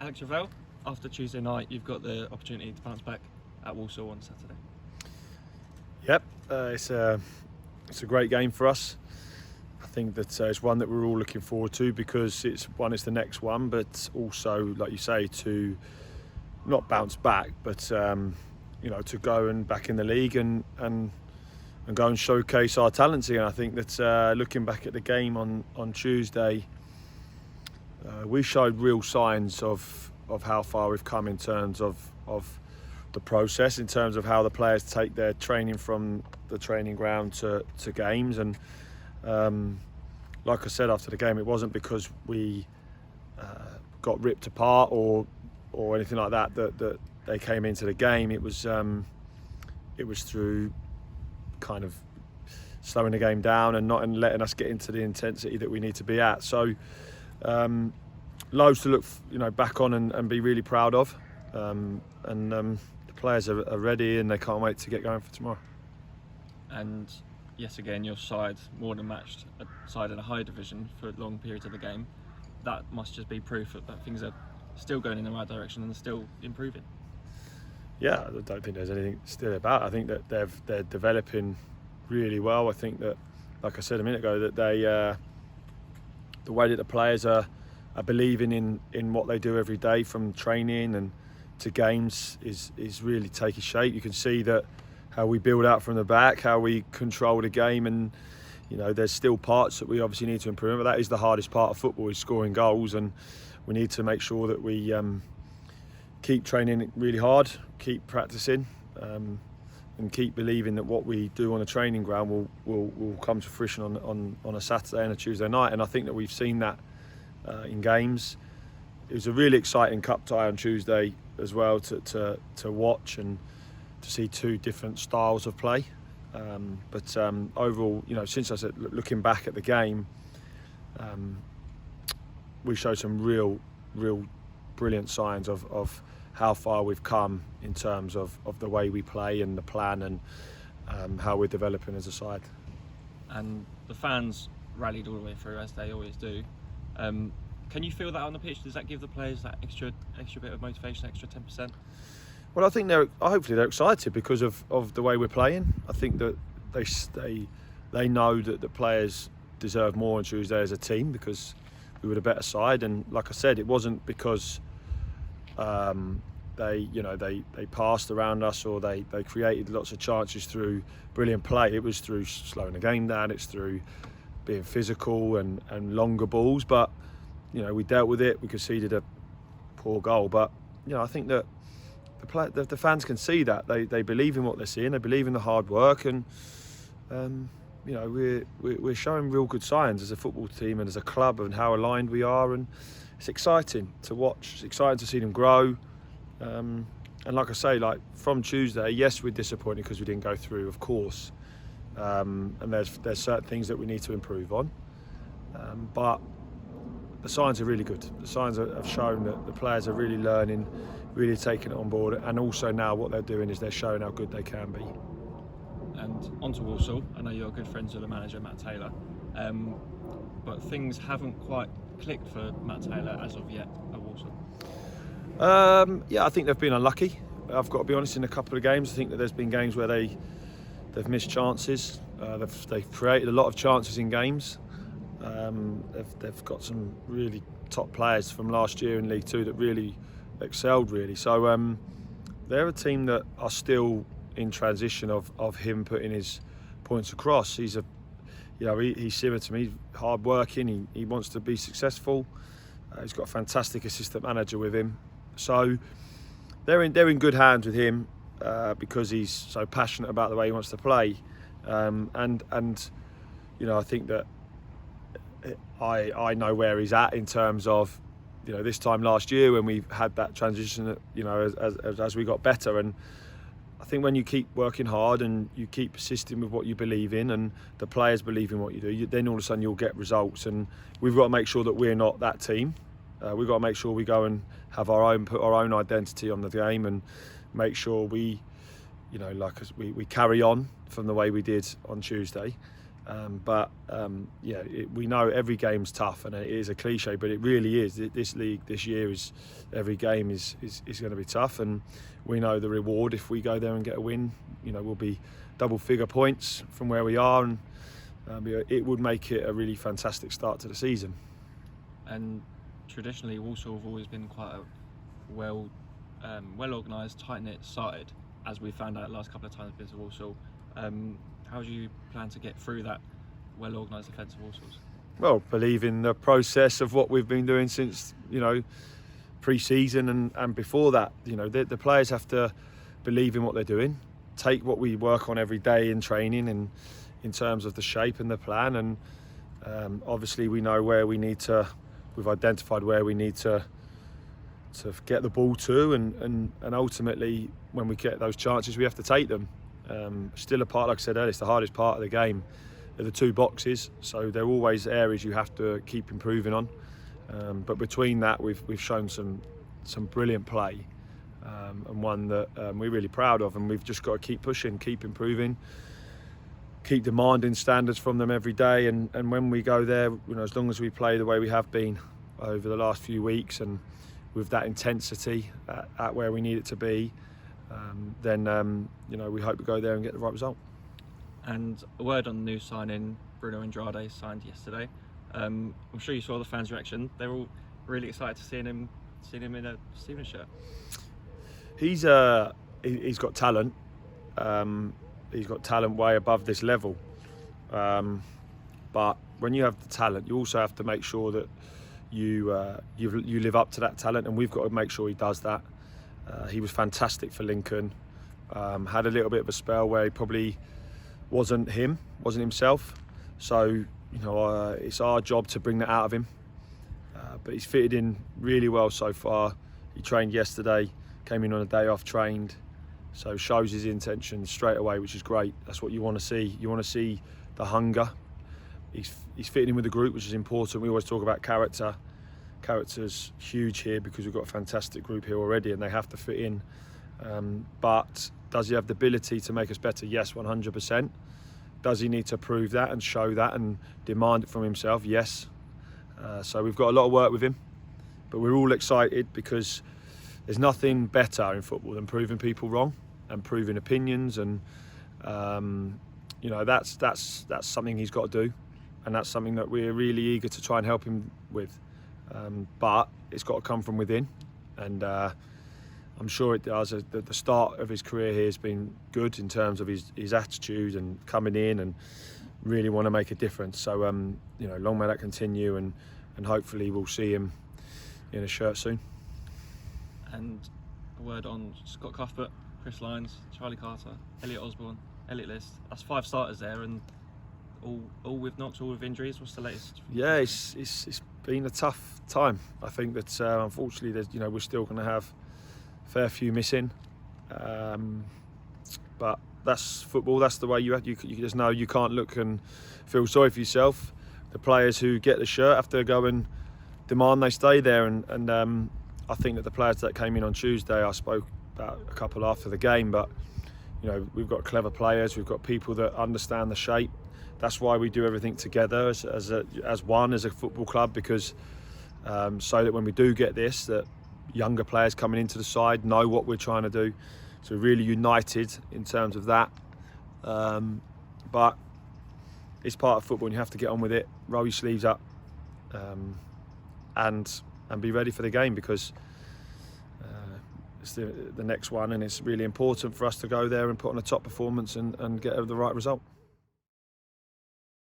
Alex Revell, after Tuesday night, you've got the opportunity to bounce back at Walsall on Saturday. Yep, it's a great game for us. I think that it's one that we're all looking forward to because it's the next one, but also, like you say, to not bounce back, but to go and back in the league and go and showcase our talents again. I think that looking back at the game on Tuesday, we showed real signs of how far we've come in terms of the process, in terms of how the players take their training from the training ground to games. And like I said after the game, it wasn't because we got ripped apart or anything like that they came into the game. It was through kind of slowing the game down and not letting us get into the intensity that we need to be at. So loads to look back on and be really proud of. The players are ready and they can't wait to get going for tomorrow. And yes, again, your side more than matched a side in a high division for long periods of the game. That must just be proof that things are still going in the right direction and still improving. Yeah, I don't think there's anything still about it. I think that they're developing really well. I think that, like I said a minute ago, that the way that the players are believing in what they do every day, from training and to games, is really taking shape. You can see that how we build out from the back, how we control the game, and there's still parts that we obviously need to improve. But that is the hardest part of football, is scoring goals, and we need to make sure that we keep training really hard, keep practicing, and keep believing that what we do on the training ground will come to fruition on a Saturday and a Tuesday night. And I think that we've seen that in games. It was a really exciting cup tie on Tuesday as well to watch and to see two different styles of play. But overall, since I said looking back at the game, we showed some real brilliant signs of how far we've come in terms of the way we play and the plan and how we're developing as a side. And the fans rallied all the way through, as they always do. Can you feel that on the pitch? Does that give the players that extra bit of motivation, extra 10%? Well, I think hopefully they're excited because of the way we're playing. I think that they know that the players deserve more on Tuesday as a team because we were the better side. And like I said, it wasn't because they passed around us or they created lots of chances through brilliant play. It was through slowing the game down. It's through being physical and longer balls. But we dealt with it. We conceded a poor goal. But I think that the fans can see that they believe in what they're seeing. They believe in the hard work, and we're showing real good signs as a football team and as a club and how aligned we are. And it's exciting to watch. It's exciting to see them grow. And like I say, from Tuesday, yes, we're disappointed because we didn't go through, of course. And there's certain things that we need to improve on. But the signs are really good. The signs have shown that the players are really learning, really taking it on board, and also now what they're doing is they're showing how good they can be. And on to Walsall. I know you're good friends with the manager, Matt Taylor, but things haven't quite clicked for Matt Taylor as of yet at Walsall. I think they've been unlucky. I've got to be honest, in a couple of games. I think that there's been games where they've missed chances. They've created a lot of chances in games. They've got some really top players from last year in League Two that really excelled, really. So they're a team that are still in transition of him putting his points across. He's similar to me. He's hard working. He wants to be successful. He's got a fantastic assistant manager with him. So they're in good hands with him because he's so passionate about the way he wants to play. I think that I know where he's at in terms of this time last year when we had that transition. As we got better, and I think when you keep working hard and you keep persisting with what you believe in, and the players believe in what you do, then all of a sudden you'll get results. And we've got to make sure that we're not that team. We've got to make sure we go and have put our own identity on the game, and make sure we carry on from the way we did on Tuesday. We know every game's tough, and it is a cliche, but it really is. This league this year is every game is going to be tough, and we know the reward if we go there and get a win. We'll be double-figure points from where we are, and it would make it a really fantastic start to the season. And traditionally, Walsall have always been quite a well organised, tight-knit side, as we found out the last couple of times with Walsall. How do you plan to get through that well-organised defence of Walsall's? Well, believe in the process of what we've been doing since pre-season and before that. The players have to believe in what they're doing, take what we work on every day in training and in terms of the shape and the plan, and obviously we know where we need to. We've identified where we need to get the ball to, and ultimately when we get those chances we have to take them. Still a part, like I said earlier, it's the hardest part of the game are the two boxes, so they're always areas you have to keep improving on, but between that we've shown some brilliant play, and one that we're really proud of, and we've just got to keep pushing, keep improving, keep demanding standards from them every day, and when we go there, as long as we play the way we have been over the last few weeks and with that intensity at where we need it to be, then we hope to go there and get the right result. And a word on the new signing, Bruno Andrade, signed yesterday. I'm sure you saw the fans' reaction. They're all really excited to see him in a Stevenage shirt. He's got talent. He's got talent way above this level. But when you have the talent, you also have to make sure that you live up to that talent, and we've got to make sure he does that. He was fantastic for Lincoln. Had a little bit of a spell where he probably wasn't himself. So it's our job to bring that out of him. But he's fitted in really well so far. He trained yesterday, came in on a day off, trained, so shows his intention straight away, which is great. That's what you want to see. You want to see the hunger. He's fitting in with the group, which is important. We always talk about character. Character's huge here because we've got a fantastic group here already, and they have to fit in. But does he have the ability to make us better? Yes, 100%. Does he need to prove that and show that and demand it from himself? Yes. So we've got a lot of work with him, but we're all excited because there's nothing better in football than proving people wrong and proving opinions, and that's something he's got to do, and that's something that we're really eager to try and help him with. But it's got to come from within, and I'm sure it does. The start of his career here has been good in terms of his attitude and coming in and really want to make a difference. So long may that continue, and hopefully we'll see him in a shirt soon. And a word on Scott Cuthbert, Chris Lyons, Charlie Carter, Elliot Osborne, Elliot List. That's 5 starters there, and all with knocks, all with injuries. What's the latest? Yeah, it's been a tough time. I think that unfortunately, we're still going to have a fair few missing, but that's football. That's the way you just know you can't look and feel sorry for yourself. The players who get the shirt have to go and demand they stay there, and I think that the players that came in on Tuesday, I spoke about a couple after the game, but we've got clever players, we've got people that understand the shape. That's why we do everything together as a football club, because so that when we do get this, that younger players coming into the side know what we're trying to do. So we're really united in terms of that. But it's part of football, and you have to get on with it, roll your sleeves up, and be ready for the game, because it's the next one, and it's really important for us to go there and put on a top performance and get the right result.